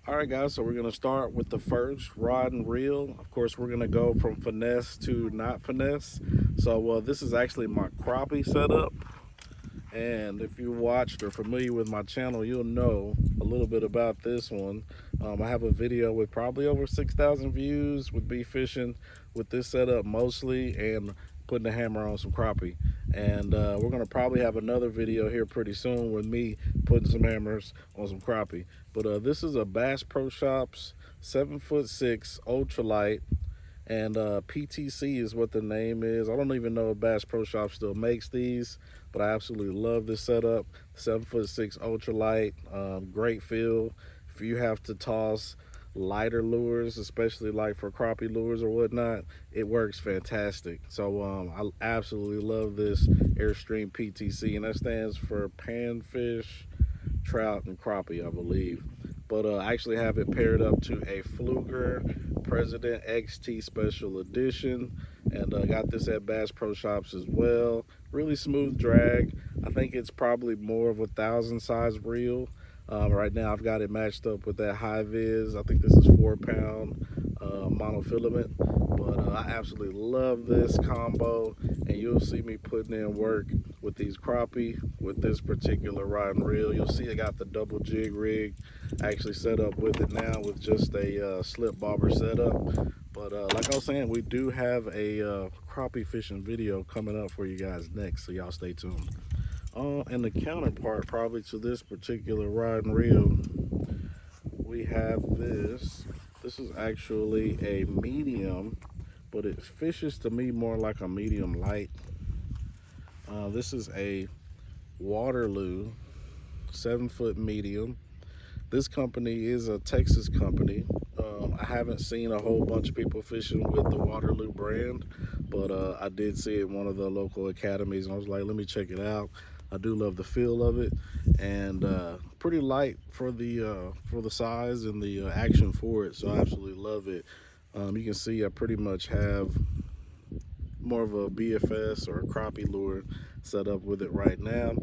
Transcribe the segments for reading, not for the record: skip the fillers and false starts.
Alright guys, so we're going to start with the first rod and reel. Of course, we're going to go from finesse to not finesse. So this is actually my crappie setup. And if you watched or familiar with my channel, you'll know a little bit about this one. I have a video with probably over 6,000 views with beef fishing with this setup mostly, and putting the hammer on some crappie. And we're going to probably have another video here pretty soon with me putting some hammers on some crappie. But this is a Bass Pro Shops 7'6" ultralight, and PTC is what the name is. I don't even know if Bass Pro Shops still makes these, but I absolutely love this setup. 7'6" ultralight, great feel. If you have to toss lighter lures, especially like for crappie lures or whatnot, it works fantastic. So I absolutely love this AIRSTREAM PTC, and that stands for panfish, trout, and crappie, I believe. But I actually have it paired up to a Pflueger President XT Special Edition, and got this at Bass Pro Shops as well. Really smooth drag. I think it's probably more of 1,000 size reel. Right now I've got it matched up with that high vis. I think this is 4-pound monofilament, but I absolutely love this combo, and you'll see me putting in work with these crappie with this particular rod and reel. You'll see I got the double jig rig actually set up with it now with just a slip bobber setup. But like I was saying, we do have a crappie fishing video coming up for you guys next, so y'all stay tuned. And the counterpart probably to this particular rod and reel, we have this. This is actually a medium, but it fishes to me more like a medium light. This is a Waterloo 7-foot medium. This company is a Texas company. I haven't seen a whole bunch of people fishing with the Waterloo brand, but I did see it in one of the local academies, and I was like, let me check it out. I do love the feel of it, and pretty light for the size and the action for it, so I absolutely love it. You can see I pretty much have more of a BFS or a crappie lure set up with it right now.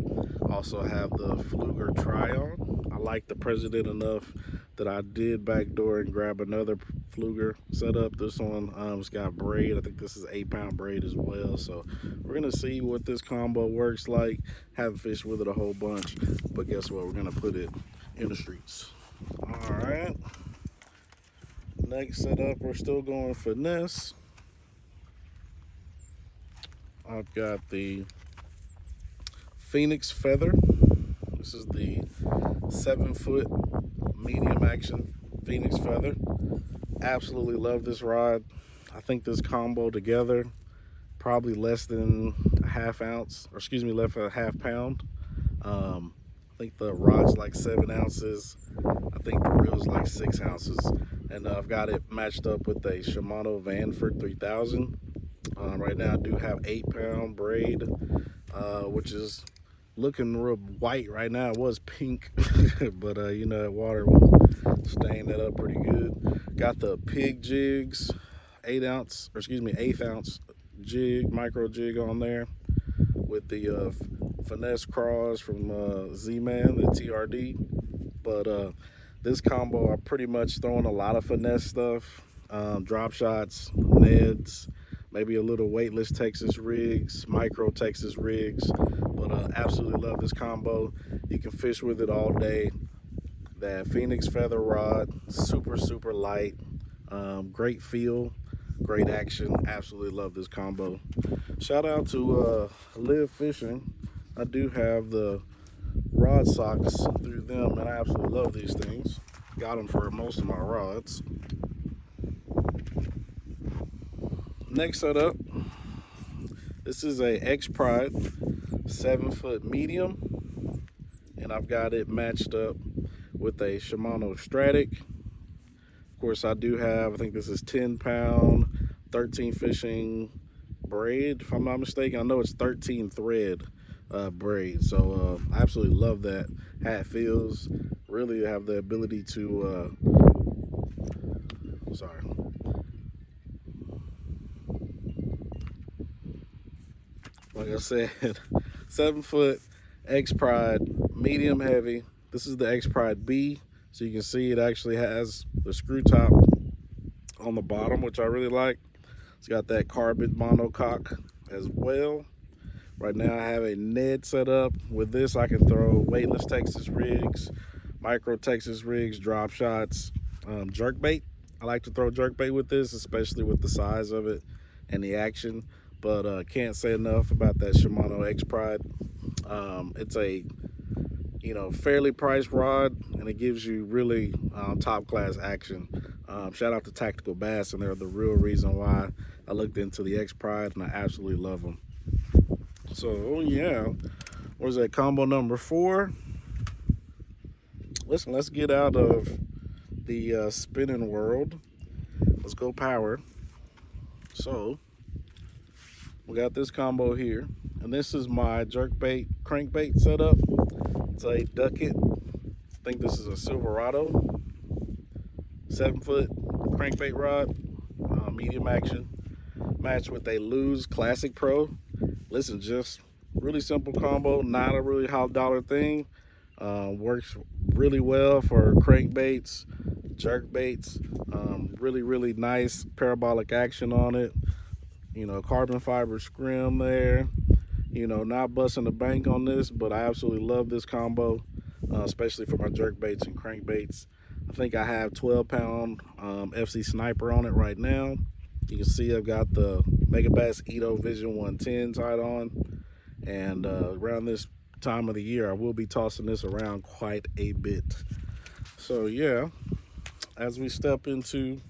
Also have the Phlueger try-on. I like the President enough that I did backdoor and grab another Phlueger setup. This one it's got braid. I think this is 8-pound braid as well. So we're gonna see what this combo works like. Haven't fished with it a whole bunch, but guess what? We're gonna put it in the streets. All right. Next setup, we're still going finesse. I've got the Phenix Feather. This is the 7-foot medium action Phenix Feather. Absolutely love this rod. I think this combo together probably less than a half ounce, or excuse me, less than a half pound. I think the rod's like 7 ounces. I think the reel's like 6 ounces. And I've got it matched up with a Shimano Vanford 3000. Right now I do have 8-pound braid, which is looking real white right now. It was pink, but you know, that water will stain that up pretty good. Got the pig jigs, 8 ounce, or excuse me, 1/8 ounce jig, micro jig on there with the Finesse craws from Z-Man, the TRD. But this combo, I'm pretty much throwing a lot of finesse stuff, drop shots, Neds, maybe a little weightless Texas rigs, micro Texas rigs, but absolutely love this combo. You can fish with it all day. That Phenix Feather rod, super light, great feel. Great action. Absolutely love this combo. Shout out to Live Fishing. I do have the rod socks through them, and I absolutely love these things. Got them for most of my rods. Next setup, this is a X Pride 7-foot medium, and I've got it matched up with a Shimano Stradic. Of course, I do have, I think this is 10-pound, 13 fishing braid, if I'm not mistaken. I know it's 13 thread braid, so I absolutely love that. How it feels. Really have the ability to, sorry. Like I said, 7-foot X Pride, medium heavy. This is the X Pride B, so you can see it actually has the screw top on the bottom, which I really like. It's got that carbon monocoque as well. Right now I have a Ned set up. With this I can throw weightless Texas rigs, micro Texas rigs, drop shots, jerkbait. I like to throw jerkbait with this, especially with the size of it and the action. But can't say enough about that Shimano X Pride. It's a fairly priced rod, and it gives you really top class action. Shout out to Tactical Bass, and they're the real reason why I looked into the X Pride, and I absolutely love them. So yeah, what is that, combo number 4? Listen, let's get out of the spinning world. Let's go power. So we got this combo here, and this is my jerkbait crankbait setup. It's a Duckett, I think this is a Silverado, 7-foot crankbait rod, medium action, matched with a LEWS Classic Pro. Listen, just really simple combo, not a really high dollar thing. Works really well for crankbaits, jerkbaits. Really nice parabolic action on it. Carbon fiber scrim there. Not busting the bank on this, but I absolutely love this combo, especially for my jerkbaits and crankbaits. I think I have 12-pound FC Sniper on it right now. You can see I've got the Megabass Edo Vision 110 tied on, and around this time of the year I will be tossing this around quite a bit. So yeah, as we step into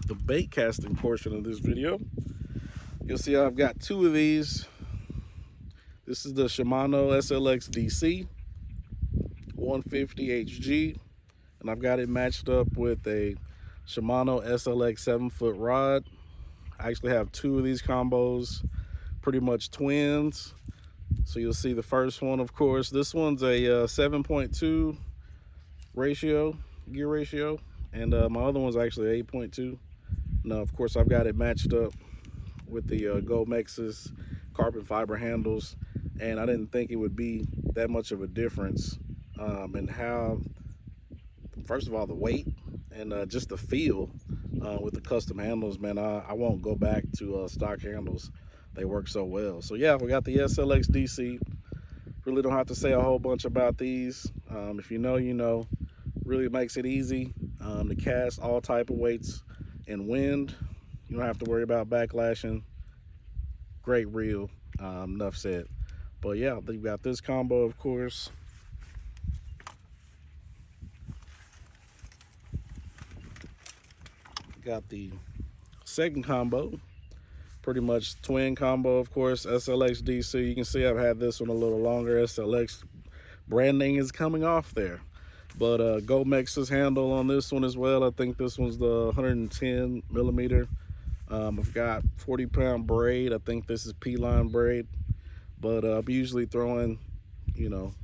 the bait casting portion of this video, you'll see I've got 2 of these. This is the Shimano SLX DC 150 HG, and I've got it matched up with a Shimano SLX 7-foot rod. I actually have 2 of these combos, pretty much twins. So you'll see the first one, of course. This one's a 7.2 ratio, gear ratio, and my other one's actually 8.2. Now, of course, I've got it matched up with the Gomex's carbon fiber handles, and I didn't think it would be that much of a difference in how, first of all, the weight and just the feel with the custom handles. Man, I won't go back to stock handles. They work so well. So yeah, we got the SLX DC. Really don't have to say a whole bunch about these. If you know, you know. Really makes it easy to cast all type of weights in wind. You don't have to worry about backlashing. Great reel. Enough said. But yeah, we've got this combo, of course. Got the second combo, pretty much twin combo, of course, SLX DC. You can see I've had this one a little longer. SLX branding is coming off there. But Gomex's handle on this one as well. I think this one's the 110 millimeter. I've got 40-pound braid. I think this is P-line braid. But I'm usually throwing,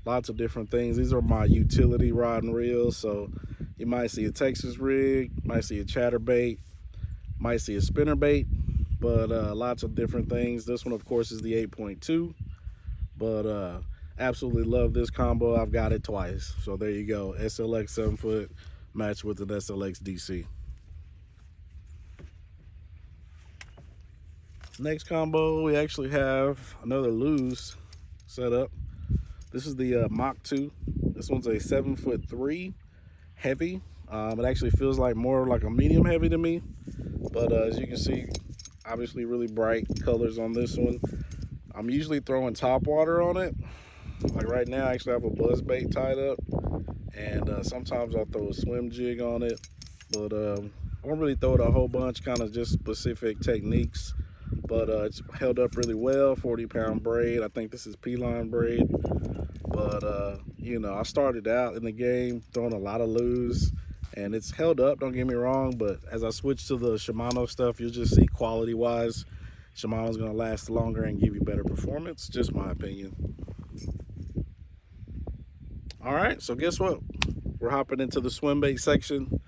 lots of different things. These are my utility rod and reels. So you might see a Texas rig, might see a chatterbait, might see a spinnerbait, but lots of different things. This one, of course, is the 8.2. But absolutely love this combo. I've got it twice. So there you go. SLX 7-foot matched with an SLX DC. Next combo, we actually have another LEWS setup. This is the Mach 2. This one's a 7'3" heavy. It actually feels like more like a medium heavy to me. But as you can see, obviously really bright colors on this one. I'm usually throwing Topwater on it. Like right now, I actually have a buzz bait tied up, and sometimes I'll throw a swim jig on it. But I won't really throw it a whole bunch, kind of just specific techniques. But it's held up really well. 40-pound braid. I think this is P-line braid. But you know, I started out in the game throwing a lot of LEWS, and it's held up, don't get me wrong, but as I switch to the Shimano stuff, you'll just see quality wise Shimano's gonna last longer and give you better performance. Just my opinion. All right, so guess what, we're hopping into the swim bait section.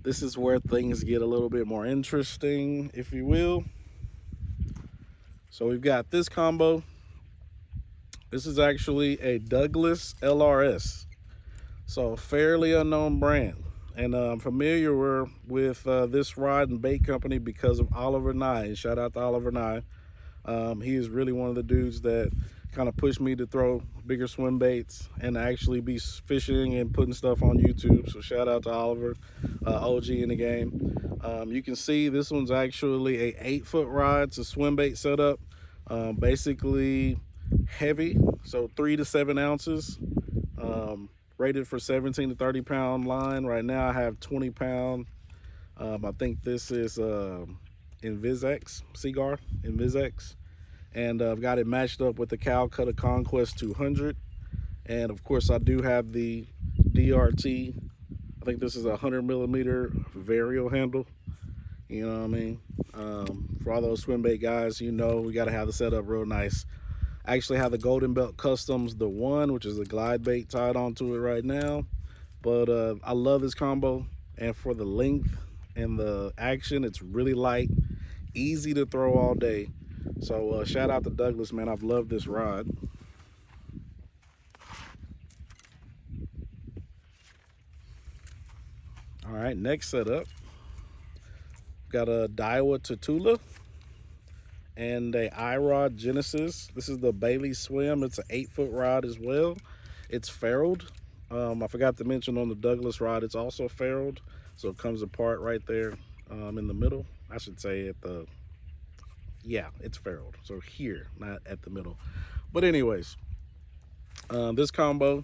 This is where things get a little bit more interesting, if you will. So we've got this combo. This is actually a Douglas LRS, so fairly unknown brand. And I'm familiar with this rod and bait company because of Oliver Nye. Shout out to Oliver Nye. He is really one of the dudes that kind of pushed me to throw bigger swim baits and actually be fishing and putting stuff on YouTube. So shout out to Oliver, OG in the game. You can see this one's actually a 8-foot rod. It's a swim bait setup, basically heavy, so 3 to 7 ounces. Rated for 17 to 30 pound line. Right now I have 20 pound. I think this is Invisex, Cigar Invisex. And I've got it matched up with the Calcutta Conquest 200. And of course I do have the DRT. I think this is a 100 millimeter Vario handle. You know what I mean? For all those swim bait guys, you know we got to have the setup real nice. I actually have the Golden Belt Customs, the one, which is a glide bait tied onto it right now. But I love this combo, and for the length and the action, it's really light, easy to throw all day. So shout out to Douglas, man. I've loved this rod. All right, next setup. Got a Daiwa Tatula and a iRod Genesis. This is the Bailey Swim. It's an 8-foot rod as well. It's ferruled. I forgot to mention on the Douglas rod, it's also ferruled, so it comes apart right there in the middle. I should say at the, yeah, it's ferruled, so here, not at the middle. But anyways, this combo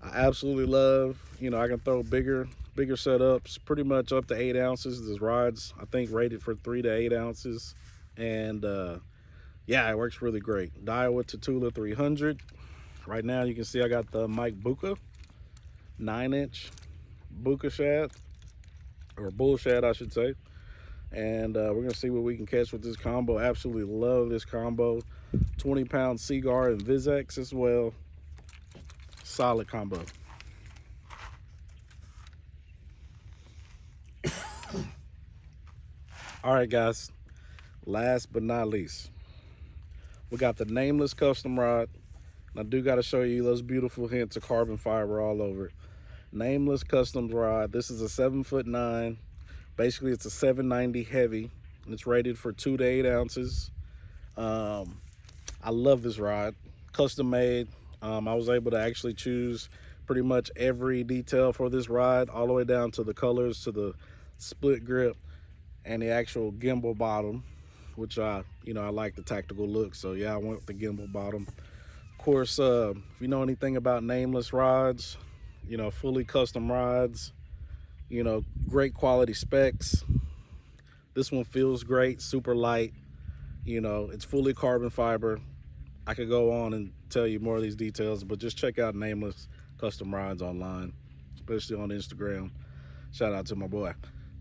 I absolutely love. You know, I can throw bigger setups, pretty much up to 8 ounces. This rod's, I think, rated for 3 to 8 ounces. And yeah, it works really great. Daiwa Tatula 300. Right now you can see I got the Mike Buka 9-inch Buka shad, or bull shad I should say. And we're gonna see what we can catch with this combo. Absolutely love this combo. 20-pound Cigar and Invisex as well. Solid combo. All right guys, last but not least, we got the Nameless custom rod. And I do got to show you those beautiful hints of carbon fiber all over it. Nameless Customs rod. This is a 7'9". Basically it's a 790 heavy, and it's rated for 2 to 8 ounces. I love this rod, custom made. I was able to actually choose pretty much every detail for this rod, all the way down to the colors, to the split grip, and the actual gimbal bottom, which I like the tactical look. So yeah, I went with the gimbal bottom. Of course, if you know anything about Nameless rods, you know, fully custom rods, you know, great quality specs. This one feels great, super light. You know, it's fully carbon fiber. I could go on and tell you more of these details, but just check out Nameless custom rods online, especially on Instagram. Shout out to my boy.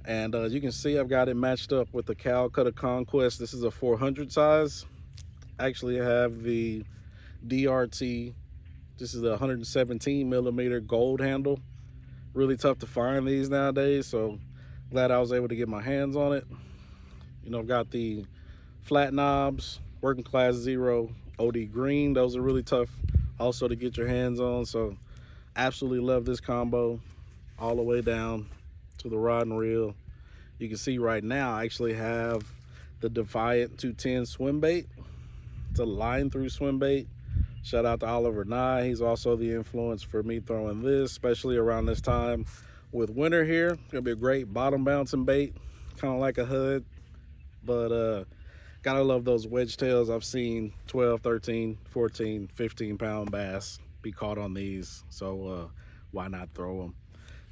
And as you can see, I've got it matched up with the Calcutta Conquest. This is a 400 size. Actually, I have the DRT. This is a 117 millimeter gold handle. Really tough to find these nowadays, so glad I was able to get my hands on it. You know, I've got the flat knobs, working class 0 OD green. Those are really tough also to get your hands on, so absolutely love this combo all the way down to the rod and reel. You can see right now I actually have the Defiant 210 swim bait. It's a line through swim bait. Shout out to Oliver Nye. He's also the influence for me throwing this, especially around this time with winter here. It's gonna be a great bottom bouncing bait, kind of like a HUD, but gotta love those wedge tails. I've seen 12, 13, 14, 15 pound bass be caught on these, so why not throw them?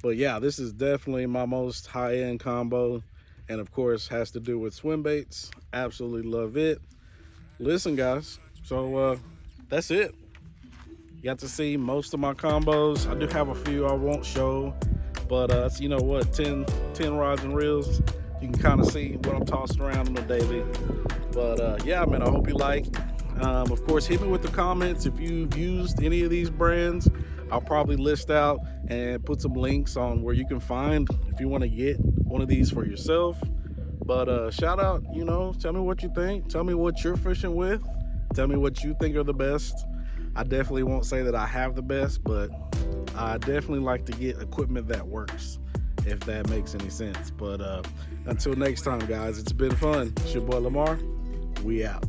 But yeah, this is definitely my most high-end combo, and of course has to do with swim baits. Absolutely love it. Listen guys, so that's it. You got to see most of my combos. I do have a few I won't show, but it's, you know what, 10 rods and reels. You can kind of see what I'm tossing around on the daily. But yeah, man, I hope you like. Of course, hit me with the comments if you've used any of these brands. I'll probably list out and put some links on where you can find if you want to get one of these for yourself. But shout out, you know, tell me what you think. Tell me what you're fishing with. Tell me what you think are the best. I definitely won't say that I have the best, but I definitely like to get equipment that works, if that makes any sense. But until next time, guys, it's been fun. It's your boy Lamar. We out.